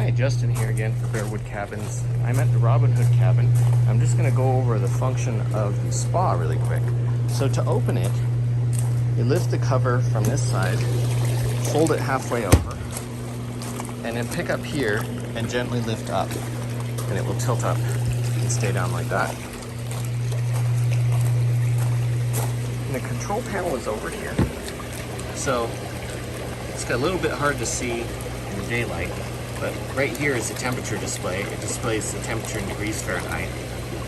Hi, Justin here again for Bearwood Cabins. I'm at the Robin Hood cabin. I'm just going to go over the function of the spa really quick. So to open it, you lift the cover from this side, fold it halfway over, and then pick up here and gently lift up, and it will tilt up and stay down like that. And the control panel is over here. So it's got a little bit hard to see in the daylight, but right here is the temperature display. It displays the temperature in degrees Fahrenheit.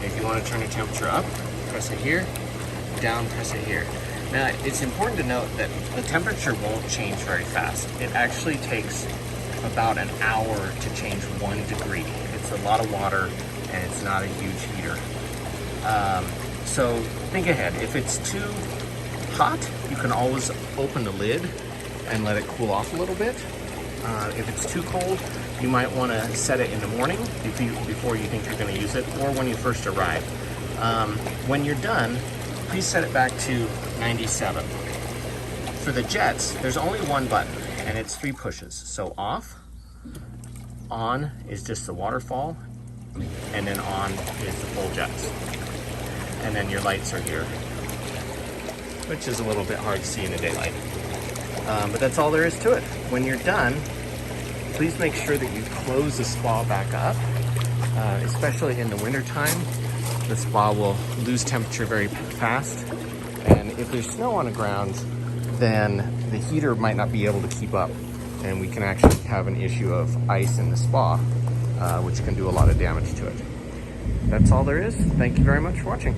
If you want to turn the temperature up, press it here, down, press it here. Now, it's important to note that the temperature won't change very fast. It actually takes about an hour to change 1 degree. It's a lot of water and it's not a huge heater. So think ahead. If it's too hot, you can always open the lid and let it cool off a little bit. If it's too cold, you might want to set it in the morning before you think you're going to use it, or when you first arrive. When you're done, please set it back to 97. For the jets, there's only one button, and it's 3 pushes. So off, on is just the waterfall, and then on is the full jets. And then your lights are here, which is a little bit hard to see in the daylight. But that's all there is to it. When you're done, please make sure that you close the spa back up, especially in the winter time. The spa will lose temperature very fast, and if there's snow on the ground, then the heater might not be able to keep up, and we can actually have an issue of ice in the spa, which can do a lot of damage to it. That's all there is. Thank you very much for watching.